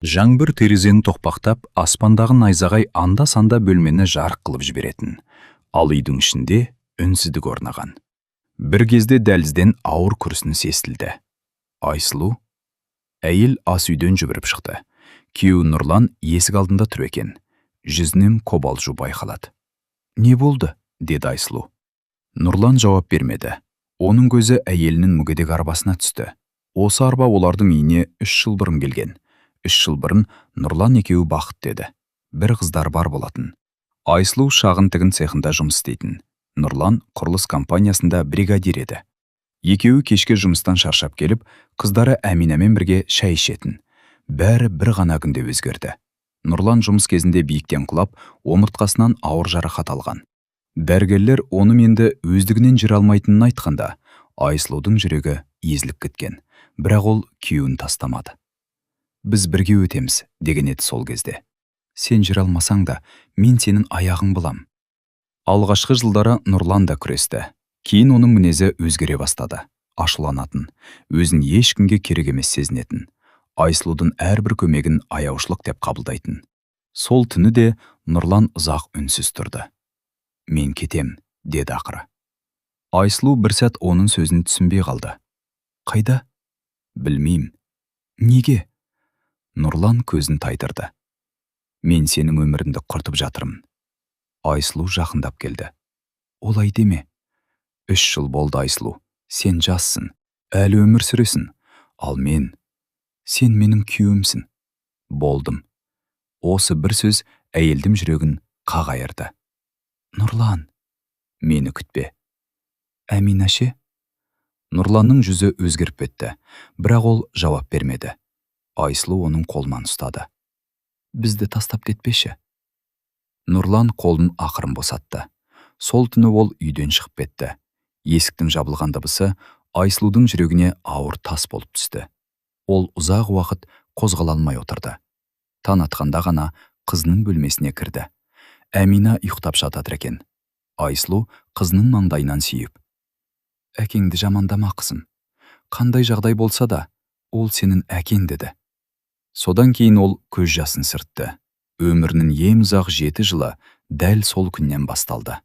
Жаңбыр терезені тоқпақтап, аспандағы найзағай анда-санда бөлмені жарық қылып жіберетін. Ал үйдің ішінде үнсіздік орнаған. Бір кезде дәлізден ауыр күрсініс естілді. Айсұлу, әйел ас үйден жүгіріп шықты. Күйеуі Нұрлан есік алдында тұр екен. Жүзінен қобалжу байқалады. «Не болды?» деді Айсұлу. Нұрлан жауап бермеді. Оның көзі әйелінің мүгедек арбасына түсті. Осы арба олардың үйіне 3 жыл бұрын келген. 3 жыл бұрын Нұрлан екеуі бақытты еді. Бір қыздар бар болатын. Айсұлу шағын тігін цехында жұмыс істейтін. Нұрлан құрылыс компаниясында бригадир еді. Екеуі кешке жұмыстан шаршап келіп, қыздары Әминамен бірге шай ішетін. Бәрі бір ғана күнде өзгерді. Нұрлан жұмыс кезінде биіктен құлап, омыртқасынан ауыр жарақат алған. Дәрігерлер оны енді өздігінен жүре алмайтынын айтқанда, Айсұлудың жүрегі езіліп кеткен. Бірақ ол күйеуін тастамады. «Біз бірге өтеміз» деген еді сол кезде. «Сен жүре алмасаң да, мен сенің аяғың болам». Алғашқы жылдары Нұрлан да күресті. Кейін оның мінезі өзгере бастады. Ашуланатын, өзін ешкімге керек емес сезінетін. Айсұлудың әрбір көмегін аяушылық деп қабылдайтын. Сол түні де Нұрлан ұзақ үнсіз тұрды. «Мен кетем», деді ақыры. Айсұлу бір сәт оның сөзін түсінбей қалды. «Қайда?» «Білмеймін». «Неге?» Нұрлан көзін тайдырды. «Мен сенің өміріңді құртып жатырмын». Айсұлу жақындап келді. «Олай деме. 3 жыл болды Айсұлу. Сен жассың, әлі өмір сүресің. Ал сен менің күйеуімсің». «Болдым». Осы бір сөз әйелдің жүрегін қақ айырды. «Нұрлан, мені күтпе». «Әмина ше?» Нұрланның жүзі өзгеріп кетті, бірақ ол жауап бермеді. Айсұлу оның қолынан ұстады. «Бізді тастап кетпеші». Нұрлан қолын ақырын босатты. Сол түні ол үйден шығып кетті. Есіктің жабылған дыбысы Айсұлудың жүрегіне ауыр тас болып түсті. Ол ұзақ уақыт қозғала алмай отырды. Таң атқанда ғана қызының бөлмесіне кірді. Әмина ұйықтап жатыр екен. Айсұлу қызының маңдайынан сүйіп: «Әкеңді жамандама қызым. Қандай жағдай болса да, ол сенің әкең» деді. Содан кейін ол көз жасын сүртті. Өмірінің ең ұзақ 7 жылы дәл сол күннен басталды.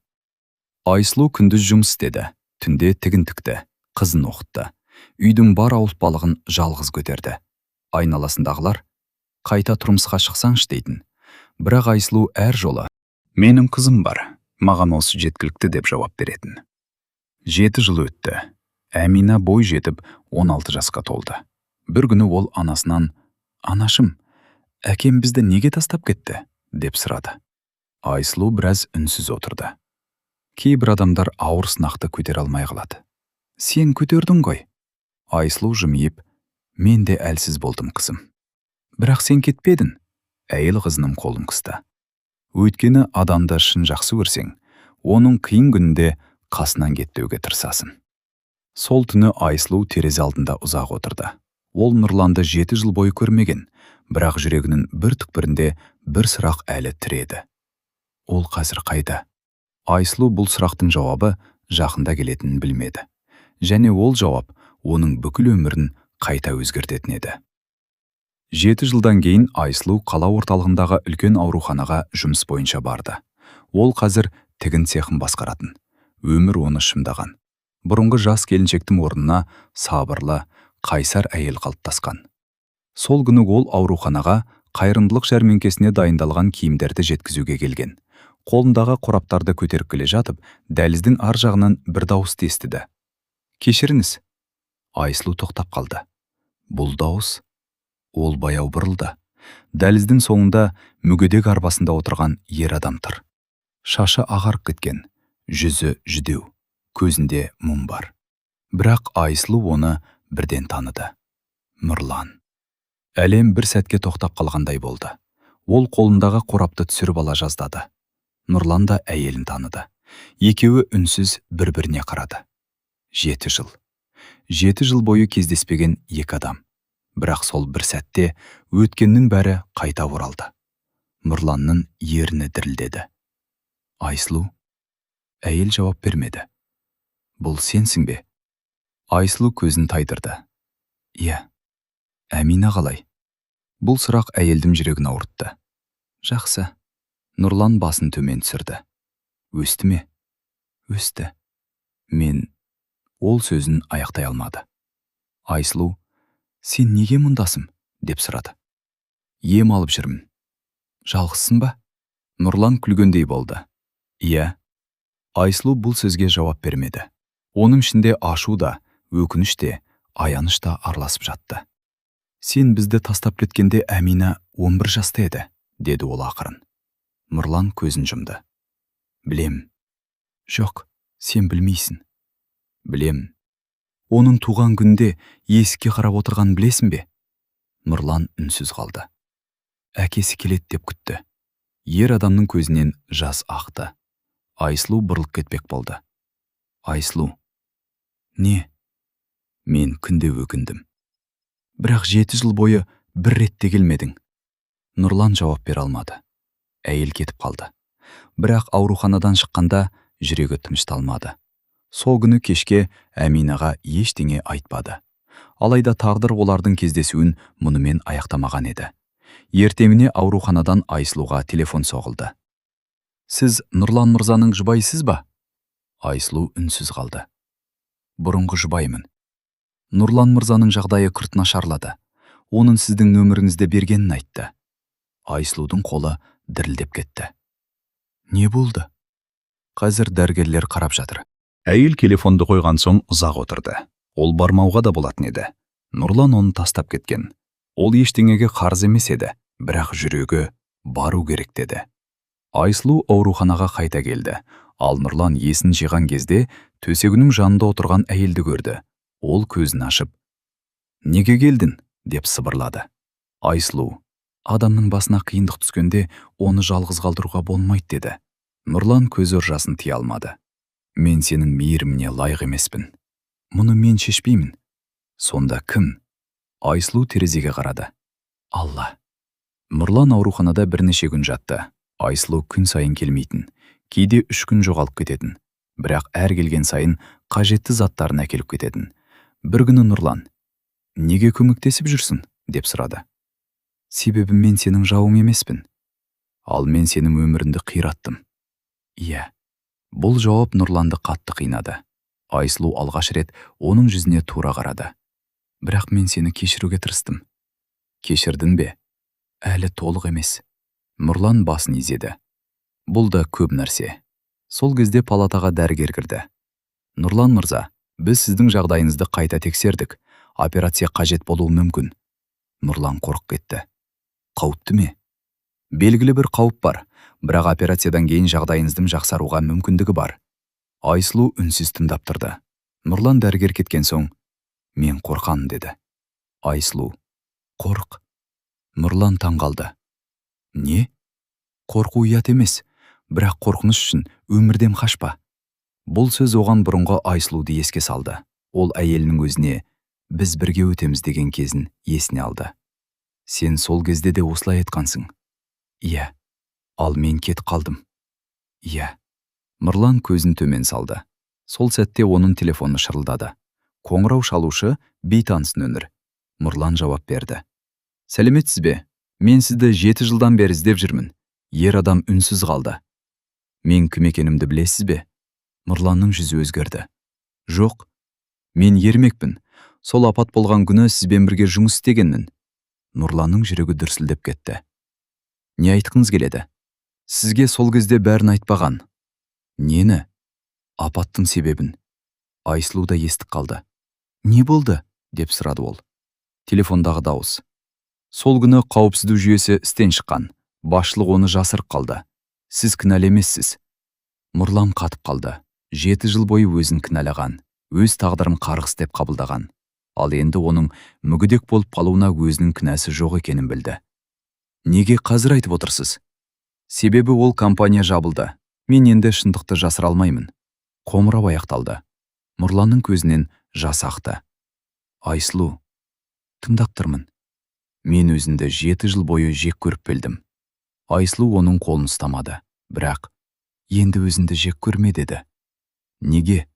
Айсұлу күндіз жұмыс істеді, түнде тігін тікті, қызын оқытты. Үйдің бар ауыртпалығын жалғыз көтерді. Айналасындағылар: «Қайта тұрмысқа шықсаңшы» дейтін. Бірақ Айсұлу әр жолы: «Менің қызым бар, маған осы жеткілікті» деп жауап беретін. 7 жыл өтті. Әмина бой жетіп 16 жасқа толды. Бір күні ол анасынан: «Анашым, әкем бізді неге тастап кетті?» деп сұрады. Айсұлу біраз үнсіз отырды. Кейбір адамдар ауыр сынақты көтере алмай қалады. «Сен көтердің ғой». Айсұлу жымиып: «Мен де әлсіз болдым қызым». «Бірақ сен кетпедің». Әйел қызының қолын қысты. «Өйткені адамды шын жақсы көрсең, оның қиын күнінде қасынан кетпеуге тырысасың». Сол түні Айсұлу терезе алдында ұзақ отырды. Ол Нұрланды 7 жыл бойы көрмеген, бірақ жүрегінің бір түкпірінде бір сұрақ әлі тіреді. «Ол қазір қайда?» Айсұлу бұл сұрақтың жауабы жақында келетінін білмеді. Және ол жауап оның бүкіл өмірін қайта өзгертетін еді. 7 жылдан кейін Айсұлу қала орталығындағы үлкен ауруханаға жұмыс бойынша барды. Ол қазір тігін цехын басқаратын. Өмір оны шымдаған. Бұрынғы жас келіншектің орнына сабырлы, қайсар әйел қалыптасқан. Сол күні ол ауруханаға қайырымдылық жәрмеңкесіне дайындалған киімдерді жеткізуге келген. Қолындағы қораптарды көтеріп келе жатып, дәліздің ар жағынан бір дауысты естіді. «Кешіріңіз». Айсұлу тоқтап қалды. Бұл дауыс? Ол баяу бұрылды. Дәліздің соңында мүгедек арбасында отырған ер адам тұр. Шашы ағарып кеткен, жүзі жүдеу, көзінде мұң бар. Бірақ Айсұлу оны бірден таныды. Нұрлан. Әлем бір сәтке тоқтап қалғандай болды. Ол қолындағы қорапты түсіріп ала жаздады. Нұрлан да әйелін таныды. Екеуі үнсіз бір-біріне қарады. 7 жыл. 7 жыл бойы кездеспеген екі адам. Бірақ сол бір сәтте өткеннің бәрі қайта оралды. Нұрланның ерні дірілдеді. «Айсұлу?» Әйел жауап бермеді. «Бұл сенсің бе?» Айсұлу көзін тайдырды. «Иә». «Әмина қалай?» Бұл сұрақ әйелдің жүрегін ауыртты. Жақсы. Нұрлан басын төмен түсірді. Өсті ме? Өсті. Мен... Ол сөзін аяқтай алмады. Айсұлу, сен неге мұндасың? Деп сұрады. Ем алып жүрмін. Жалғызсың ба? Нұрлан күлгендей болды. Иә. Айсұлу бұл сөзге жауап бермеді. Оның ішінде ашу да, өкініш те, аяныш та араласып жатты. Сен бізді тастап кеткенде Әмина 11 жаста еді, деді ол ақырын. Нұрлан көзін жұмды. Білем. Жоқ, сен білмейсің. Білем. Оның туған күнде есікке қарап отырған білесің бе? Нұрлан үнсіз қалды. Әкесі келеді деп күтті. Ер адамның көзінен жас ақты. Айсұлу бұрылып кетпек болды. Айсұлу. Не? Мен күнде өкіндім. Бірақ 7 жыл бойы бір ретте келмедің. Нұрлан жауап бере алмады. Әйел кетіп қалды. Бірақ ауруханадан шыққанда жүрегі тынышталмады. Сол күні кешке Әминаға ештеңе айтпады. Алайда тағдыр олардың кездесуін мұнымен аяқтамаған еді. Ертеңіне ауруханадан Айсұлуға телефон соғылды. Сіз Нұрлан мырзаның жұбайысыз ба? Айсұлу үнсіз қалды. Бұрынғы жұбаймын. Нұрлан мырзаның жағдайы күрт нашарлады. Оның сіздің нөміріңізді бергенін айтты. Айсұлудың қолы дірілдеп кетті. Не болды? Қазір дәрігерлер қарап жатыр. Әйел телефонды қойған соң ұзақ отырды. Ол бармауға да болатын еді. Нұрлан оны тастап кеткен. Ол ештеңеге қарыз емес еді, бірақ жүрегі бару керек деді. Айсұлу ауруханаға қайта келді. Ал Нұрлан есін жиған кезде төсегінің жанында отырған әйелді көрді. Ол көзін ашып, «Неге келдің?» деп сыбырлады. Айсұлу, адамның басына қиындық түскенде оны жалғыз қалдыруға болмайды деді. Нұрлан көз ұржасын тия алмады. Мен сенің мейіріміне лайық емеспін. Мұны мен шешпеймін. Сонда кім? Айсұлу терезеге қарады. Алла. Нұрлан ауруханада бірнеше күн жатты. Айсұлу күн сайын келмейтін. Кейде 3 күн жоғалып кететін. Бірақ әр келген сайын қажетті заттарын әкеліп кететін. Бір күні Нұрлан, неге көмектесіп жүрсің? Деп сұрады. Себебі мен сенің жауың емеспін. Ал мен сенің өміріңді қираттым. Иә. Бұл жауап Нұрланды қатты қинады. Айсұлу алғаш рет оның жүзіне тура қарады. Бірақ мен сені кешіруге тырыстым. Кешірдің бе? Әлі толық емес. Нұрлан басын изеді. Бұл да көп нәрсе. Сол кезде палатаға дәрігер кірді. Нұрлан мырза, біз сіздің жағдайыңызды қайта тексердік. Операция қажет болуы мүмкін. Нұрлан қорқып кетті. Қауіпті ме? Белгілі бір қауіп бар, бірақ операциядан кейін жағдайыңыздың жақсаруға мүмкіндігі бар. Айсұлу үнсіз тыңдап тұрды. Нұрлан дәрігер кеткен соң, мен қорқамын деді. Айсұлу, қорқ. Нұрлан таңғалды. Не? Қорқу ұят емес, бірақ қорқыныш үшін өмірден қашпа. Бұл сөз оған бұрынғы Айсұлуды еске салды. Ол әйелінің өзіне біз бірге өтеміз деген кезін есіне алды. Сен сол кезде де осылай айтқансың. Иә. Ал мен кетіп қалдым. Иә. Нұрлан көзін төмен салды. Сол сәтте оның телефоны шырылдады. Қоңырау шалушы бейтаныс нөмір. Нұрлан жауап берді. Сәлеметсіз бе? Мен сізді 7 жылдан бері іздеп жүрмін. Ер адам үнсіз қалды. Мен кім екенімді білесіз бе? Нұрланның жүзі өзгерді. Жоқ, мен ермекпін. Сол апат болған күні сізбен бірге жұмыс істегенмін. Нұрланның жүрегі дүрсілдеп кетті. Не айтқыңыз келеді? Сізге сол кезде бәрін айтпаған. Нені? Апаттың себебін. Айсұлу да естіп қалды. Не болды? Деп сұрады ол. Телефондағы дауыс. Сол күні қауіпсіздік жүйесі істен шыққан. Басшылық оны жасырып қалды. Сіз кінәлі емессіз. Нұрлан қатып қалды. 7 жыл бойы өзін кінәлаған, өз тағдырын қарғыс деп қабылдаған. Ал енді оның мүгедек болып қалуына өзінің кінәсі жоқ екенін білді. Неге қазір айтып отырсыз? Себебі ол компания жабылды. Мен енді шындықты жасыра алмаймын. Қоңырау аяқталды. Нұрланның көзінен жас ақты. Айсұлу, тыңдап тұрмын. Мен өзіңді 7 жыл бойы жек көріп білдім. Айсұлу оның қолын ұстамады. Бірақ енді өзіңді жек көрме деді. Неге?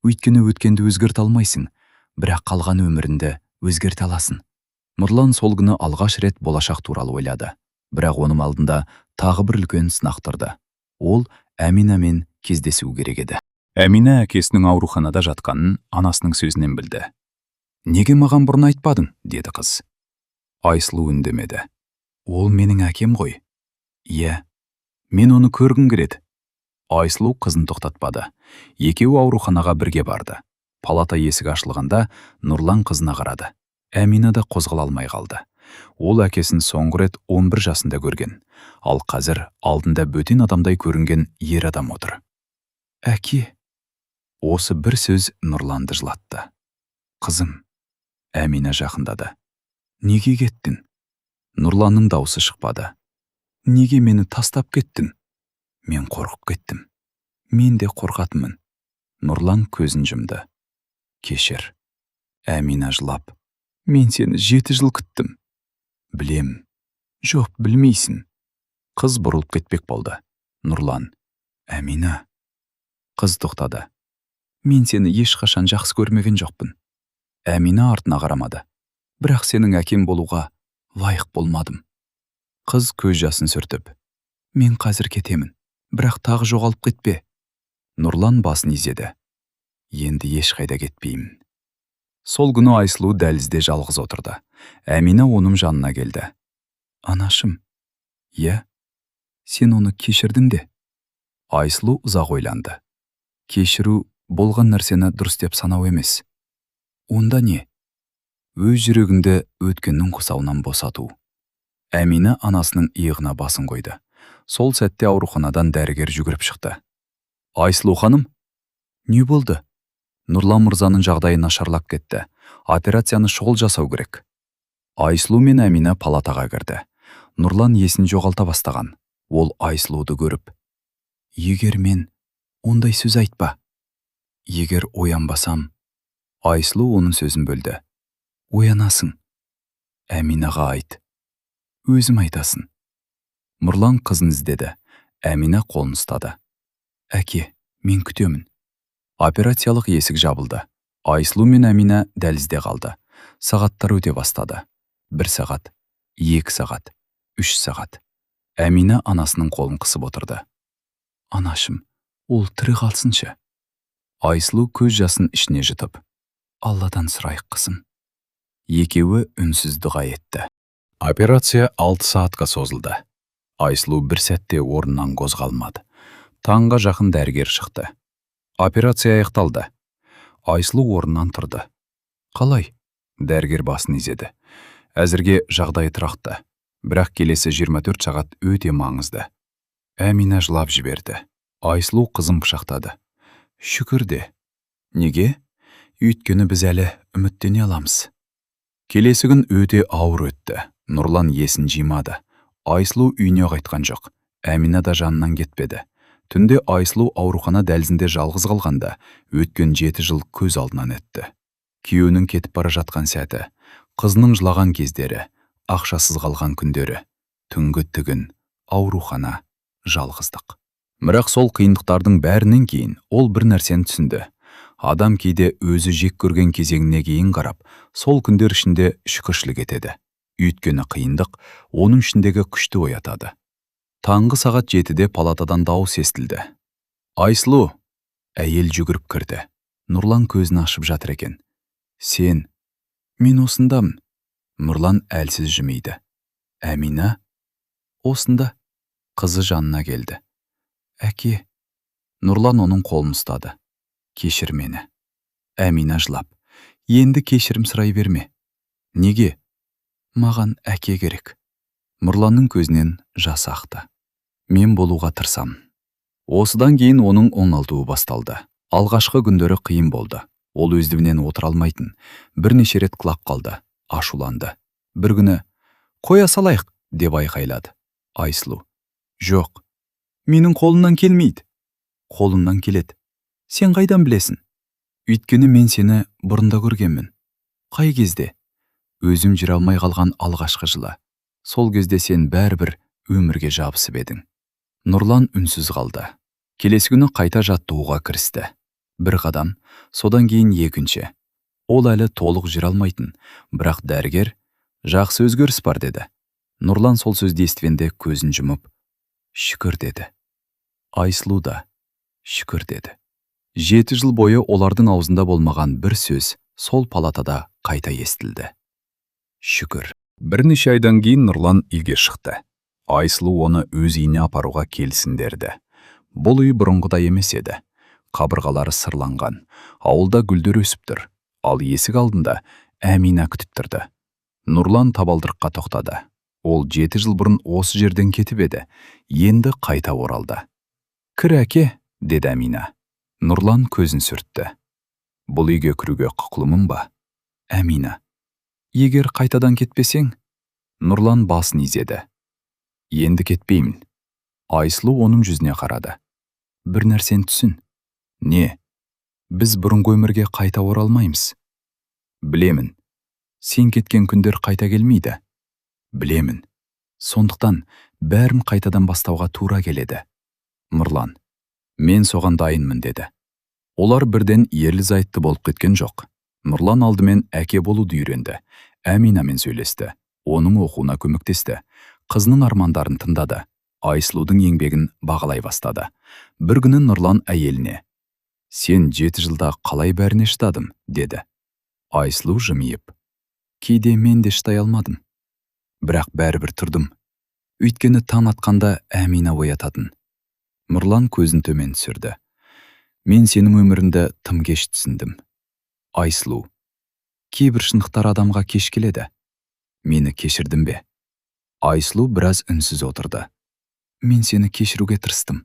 Өйткені өткенді өзгерте алмайсың, бірақ қалған өміріңді өзгерте аласың. Нұрлан сол күні алғаш рет болашақ туралы ойлады. Бірақ оның алдында тағы бір үлкен сынақ тұрды. Ол Әминамен кездесу керек еді. Әмина әкесінің ауруханада жатқанын анасының сөзінен білді. «Неге маған бұрын айтпадың?» деді қыз. Айсұлу үндемеді. «Ол менің әкем ғой». «Иә, мен оны көргім келеді». Айсұлу қызын тоқтатпады. Екеуі ауруханаға бірге барды. Палата есігі ашылғанда Нұрлан қызына қарады. Әмина да қозғала алмай қалды. Ол әкесін соңғы рет 11 жасында көрген. Ал қазір алдында бөтен адамдай көрінген ер адам отыр. «Әке». Осы бір сөз Нұрланды жылатты. «Қызым». Әмина жақындады. «Неге кеттің?» Нұрланның даусы шықпады. «Неге мені тастап кеттің?» «Мен қорқып кеттім». «Мен де қорқатынмын». Нұрлан көзін жұмды. «Кешір». Әмина жылап. «Мен сені 7 жыл күттім». «Білем». «Жоқ, білмейсің». Қыз бұрылып кетпек болды. Нұрлан. «Әмина». Қыз тоқтады. «Мен сені ешқашан жақсы көрмеген жоқпын». Әмина артына қарамады. «Бірақ сенің әкем болуға лайық болмадым». Қыз көз жасын сүртіп. «Мен қазір кетемін, бірақ тағы жоғалып кетпе». Нұрлан басын изеді. «Енді ешқайда кетпеймін». Сол күні Айсұлу дәлізде жалғыз отырды. Әмина оның жанына келді. «Анашым». «Иә». «Сен оны кешірдің де?» Айсұлу ұзақ ойланды. «Кешіру болған нәрсені дұрыс деп санау емес». «Онда не?» «Өз жүрегіңді өткеннің құсауынан босату». Әмина анасының иығына басын қойды. Сол сәтте ауруханадан дәрігер жүгіріп шықты. «Айсұлу ханым?» «Не болды?» «Нұрлан мырзаның жағдайы нашарлап кетті. Операцияны шұғыл жасау керек». Айсұлу мен Әмина палатаға кірді. Нұрлан есін жоғалта бастаған. Ол Айсұлуды көріп. «Егер мен...» «Ондай сөз айтпа». «Егер оянбасам...» Айсұлу оның сөзін бөлді. «Оянасың». «Әминаға айт». «Өзім айтасын». Нұрлан қызын іздеді. Әмина қолын ұстады. «Әке, мен күтемін». Операциялық есік жабылды. Айсұлу мен Әмина дәлізде қалды. Сағаттар өте бастады. 1 сағат, 2 сағат, 3 сағат. Әмина анасының қолын қысып отырды. «Анашым, ол тірі қалсыншы». Айсұлу көз жасын ішіне жұтып. «Алладан сұрайық, қызым». Екеуі үнсіз дұға етті. Операция 6 сағатқа созылды. Айсұлу бір сәтте орнынан қозғалмады. Таңға жақын дәрігер шықты. Операция аяқталды. Айсұлу орнынан тұрды. «Қалай?» Дәрігер басын изеді. «Әзірге жағдайы тұрақты. Бірақ келесі 24 сағат өте маңызды». Әмина жылап жіберді. Айсұлу қызын құшақтады. «Шүкір де». «Неге?» «Өйткені біз әлі үміттене аламыз». Келесі күн өте ауыр өтті. Нұрлан есін жимады. Айсұлу үйіне қайтқан жоқ. Әмина да жанынан кетпеді. Түнде Айсұлу аурухана дәлізінде жалғыз қалғанда, өткен 7 жыл көз алдынан өтті. Күйеуінің кетіп бара жатқан сәті, қызының жылаған кездері, ақшасыз қалған күндері, түнгі түгін, аурухана, жалғыздық. Бірақ сол қиындықтардың бәрінен кейін ол бір нәрсені түсінді. Адам кейде өзі жек көрген кезеңіне кейін қарап, сол күндер ішінде шүкіршілік етеді. Өйткені қиындық оның ішіндегі күшті оятады. Таңғы сағат 7-де палатадан дауыс естілді. «Айсұлу!» Әйел жүгіріп кірді. Нұрлан көзін ашып жатыр екен. «Сен?» «Мен осындамын». Нұрлан әлсіз жымиды. «Әмина?» «Осында». Қызы жанына келді. «Әке». Нұрлан оның қолын ұстады. «Кешір мені». Әмина жылап. «Енді кешірім сұрай берме». «Неге?» «Маған әке керек». Нұрланның көзінен жас ақты. «Мен болуға тырсам». Осыдан кейін оның оңалтуы басталды. Алғашқы күндері қиын болды. Ол өздігінен отыра алмайтын. Бірнеше рет құлап қалды, ашуланды. Бір күні «Қоя салайық» деп айқайлады. Айсұлу: «Жоқ, менің қолымнан келмейді». «Қолымнан келеді». «Сен қайдан білесің?» «Өйткені мен сені бұрында көргенмін». «Қай кезде?» «Өзім жүре алмай қалған алғашқы жылы. Сол кезде сен бәрібір өмірге жабысып едің». Нұрлан үнсіз қалды. Келесі күні қайта жаттығуға кірісті. Бір қадам, содан кейін екінші. Ол әлі толық жүре алмайтын, бірақ дәрігер Жақсы өзгеріс бар, деді. Нұрлан сол сөзді естігенде көзін жұмып, шүкір, деді. Айсұлу да шүкір, деді. 7 жыл бойы олардың аузында болмаған бір сөз сол палатада қайта естілді. Шүкір. Бірнеше айдан кейін Нұрлан үйге шықты. Айсұлу оны өз үйіне апаруға келсін дерді. Бұл үй бұрынғыдай емес еді. Қабырғалары сырланған, ауылда гүлдер өсіп тұр, ал есік алдында Әмина күтіп тұрды. Нұрлан табалдырыққа тоқтады. Ол 7 жыл бұрын осы жерден кетіп еді, енді қайта оралды. «Кір, әке», деді Әмина. Нұрлан көзін сүртті. «Бұл үйге кіруге құқылымын ба?» «Әмина, егер қайтадан кетпесең?» Нұрлан басын изеді. «Енді кетпеймін». Айсұлу оның жүзіне қарады. «Бір нәрсені түсін». «Не?» «Біз бұрынғы өмірге қайта оралмаймыз». «Білемін. Сен кеткен күндер қайта келмейді». «Білемін. Сондықтан бәрін қайтадан бастауға тура келеді». «Нұрлан, мен соған дайынмын», деді. Олар бірден ерлі-зайыпты болып кеткен жоқ. Нұрлан алдымен әке болуды үйренді. Әминамен сөйлесті. Оның оқуына көмектесті. Қызының армандарын тыңдады. Айсұлудың еңбегін бағалай бастады. Бір күні Нұрлан әйеліне: «Сен 7 жылда қалай бәріне шыдадың?» деді. Айсұлу жымиып: «Кейде мен де шыдай алмадым. Бірақ бәрібір тұрдым. Өйткені таң атқанда Әмина оятатын». Нұрлан көзін төмен түсірді. «Мен сенің өміріңді тым кеш түсіндім». «Айсұлу, кейбір шындықтар адамға кеш келеді. Мені кешірдің бе?» Айсұлу біраз үнсіз отырды. «Мен сені кешіруге тырыстым.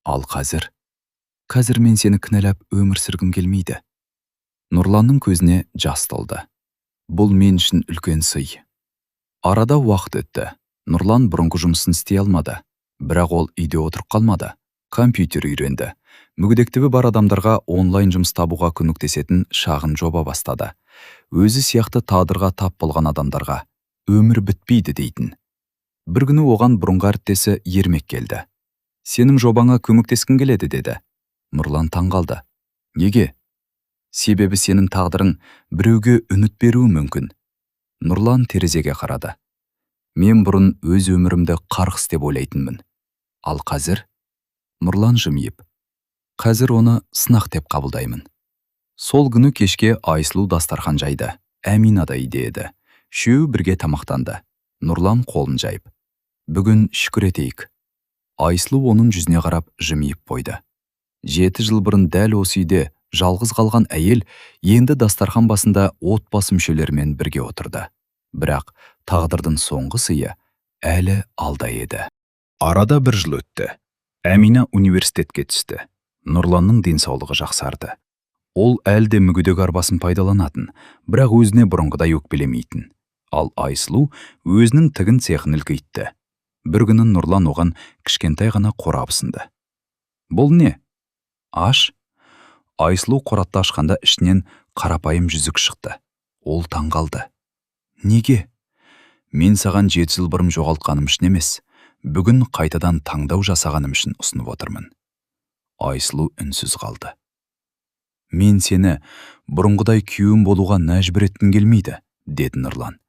Ал қазір мен сені кінәлап өмір сүргім келмейді». Нұрланның көзіне жас толды. «Бұл мен үшін үлкен сый». Арада уақыт өтті. Нұрлан бұрынғы жұмысын істей алмады. Бірақ ол үйде отырып қалмады. Компьютер үйренді. Мүгедектігі бар адамдарға онлайн жұмыс табуға көмектесетін шағын жоба бастады. Өзі сияқты тағдырға тап болған адамдарға өмір бітпейді дейтін. Бір күні оған бұрынғы әріптесі Ермек келді. «Сенің жобаңа көмектескім келеді», деді. Нұрлан таңғалды. «Неге?» «Себебі сенің тағдырың біреуге үміт беруі мүмкін». Нұрлан терезеге қарады. «Мен бұрын өз өмірімді қарғыс деп ойлайтынмын. Ал қазір?» Нұрлан жымиып: «Қазір оны сынақ деп қабылдаймын». Сол күні кешке Айсұлу дастархан жайды. Әмина да үйде еді. Үшеуі бірге тамақтанды. Нұрлан қолын жайып: «Бүгін шүкір етейік». Айсұлу оның жүзіне қарап жымиып қойды. 7 жыл бұрын дәл осы үйде жалғыз қалған әйел енді дастархан басында отбасы мүшелерімен бірге отырды. Бірақ тағдырдың соңғы сыйы әлі алда еді. Арада 1 жыл өтті. Әмина университетке түсті. Нұрланның денсаулығы жақсарды. Ол әлде мүгедек арбасын пайдаланатын, бірақ өзіне бұрынғыдай өкпелемейтін. Ал Айсұлу өзінің тігін цехын үлкейтті. Бір күні Нұрлан оған кішкентай ғана қорап ұсынды. «Бұл не?» «Аш». Айсұлу қорапты ашқанда ішінен қарапайым жүзік шықты. Ол таңғалды. «Неге?» «Мен саған 7 жыл бұрын жоғалтқаным үшін емес, бүгін қайтадан таңдау жасағаным үшін ұсынып отырмын». Айсұлу үнсіз қалды. «Мен сені бұрынғыдай күйеуім болуға мәжбүр еткім келмейді», деді Нұрлан.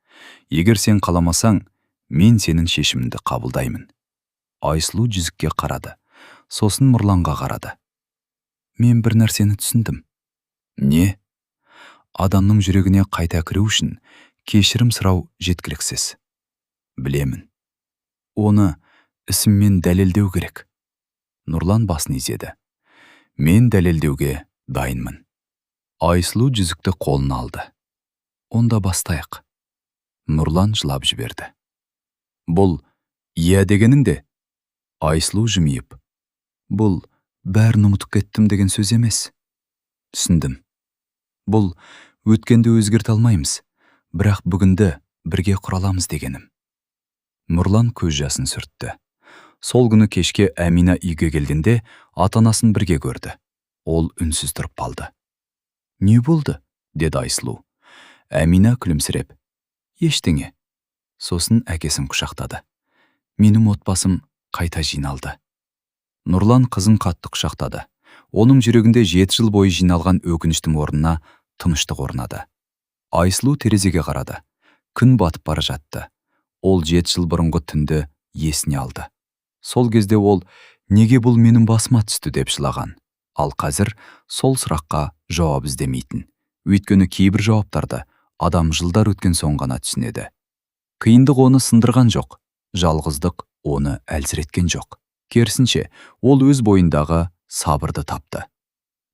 «Егер сен қаламасаң, мен сенің шешіміңді қабылдаймын». Айсұлу жүзікке қарады. Сосын Нұрланға қарады. «Мен бір нәрсені түсіндім». «Не?» «Адамның жүрегіне қайта кіру үшін кешірім сұрау жеткіліксіз». «Білемін. Оны ісіммен дәлелдеу керек». Нұрлан басын изеді. «Мен дәлелдеуге дайынмын». Айсұлу жүзікті қолына алды. «Онда бастайық». Нұрлан жылап жіберді. «Бұл иә дегеніңде?» Айсұлу жымиып: «Бұл бәрін ұмытып кеттім деген сөз емес». «Түсіндім. Бұл өткенді өзгерте алмаймыз, бірақ бүгінді бірге құраламыз дегенім». Нұрлан көз жасын сүртті. Сол күні кешке Әмина үйге келгенде ата-анасын бірге көрді. Ол үнсіз тұрып қалды. «Не болды?» деді Айсұлу. Әмина күлімсіреп: «Ештеңе». Сосын әкесін құшақтады. «Менің отбасым қайта жиналды». Нұрлан қызын қатты құшақтады. Оның жүрегінде 7 жыл бойы жиналған өкініштің орнына тыныштық орнады. Айсұлу терезеге қарады. Күн батып бара жатты. Ол 7 жыл бұрынғы түнді есіне алды. Сол кезде ол неге бұл менің басыма түсті деп жылаған. Ал қазір сол сұраққа жауап іздемейтін. Өйткені кейбір жауаптарды адам жылдар өткен соң ғана түсінеді. Қиындық оны сындырған жоқ, жалғыздық оны әлсіреткен жоқ. Керісінше, ол өз бойындағы сабырды тапты.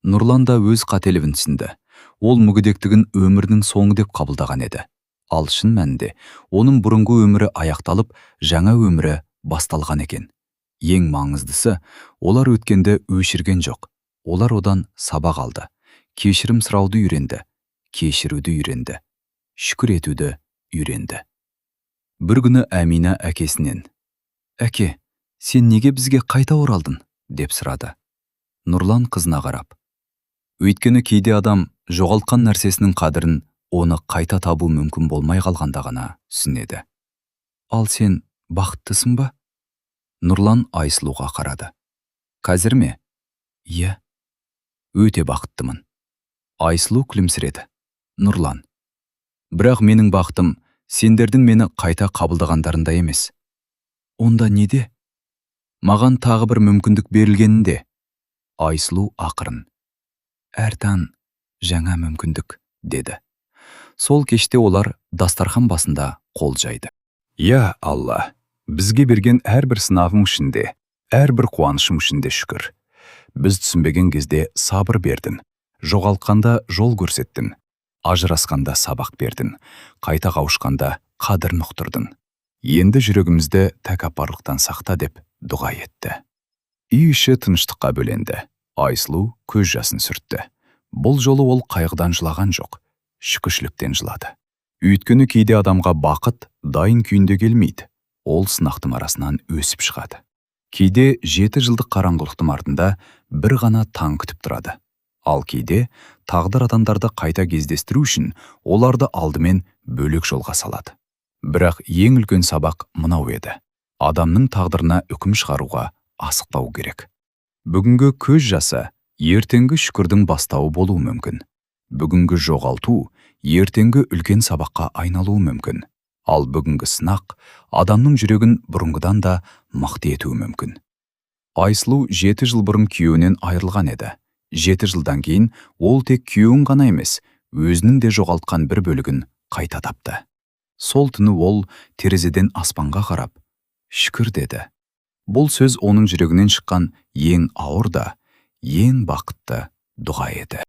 Нұрлан да өз қателігін түсінді. Ол мүгедектігін өмірінің соңы деп қабылдаған еді. Ал шын мәнінде оның бұрынғы өмірі аяқталып, жаңа өмірі басталған екен. Ең маңыздысы, олар өткенді өшірген жоқ. Олар одан сабақ алды. Кешірім сұрауды үйренді. Кешіруді үйренді. Шүкір етуді үйренді. Бір күні Әмина әкесінен: «Әке, сен неге бізге қайта оралдың?» деп сұрады. Нұрлан қызына қарап: «Өйткені кейде адам жоғалтқан нәрсесінің қадірін оны қайта табу мүмкін болмай қалғанда ғана түсінеді». «Ал сен бақыттысың ба?» Нұрлан Айсұлуға қарады. «Қазір ме?» «Иә, өте бақыттымын». Айсұлу күлімсіреді. «Нұрлан, бірақ менің бақытым сендердің мені қайта қабылдағандарында емес». «Онда неде?» «Маған тағы бір мүмкіндік берілгенінде». Айсұлу ақырын: «Әр таң жаңа мүмкіндік», деді. Сол кеште олар дастархан басында қол жайды. «Я Алла, бізге берген әрбір сынағың үшінде, әрбір қуанышың үшінде шүкір. Біз түсінбеген кезде сабыр бердің, жоғалтқанда жол көрсеттің, ажырасқанда сабақ бердің, қайта қауышқанда қадірін ұқтырдың. Енді жүрегімізді тәкаппарлықтан сақта» деп дұға етті. Үй іші тыныштыққа бөленді. Айсұлу көз жасын сүртті. Бұл жолы ол қайғыдан жылаған жоқ, шүкіршіліктен жылады. Өйткені кейде адамға бақыт дайын күйінде келмейді. Ол сынақтың арасынан өсіп шығады. Кейде 7 жылдық қараңғылықтың артында бір ғана таң күтіп тұрады. Ал кейде тағдыр адамдарды қайта кездестіру үшін оларды алдымен бөлек жолға салады. Бірақ ең үлкен сабақ мынау еді: адамның тағдырына үкім шығаруға асықпау керек. Бүгінгі көз жасы ертеңгі шүкірдің бастауы болуы мүмкін. Бүгінгі жоғалту ертеңгі үлкен сабаққа айналуы мүмкін. Ал бүгінгі сынақ адамның жүрегін бұрынғыдан да мықты етуі мүмкін. Айсұлу 7 жыл бұрын күйеуінен айырылған еді. 7 жылдан кейін ол тек күйеуін ғана емес, өзінің де жоғалтқан бір бөлігін қайта тапты. Сол түні ол терезеден аспанға қарап «Шүкір» деді. Бұл сөз оның жүрегінен шыққан ең ауыр да, ең бақытты дұға еді.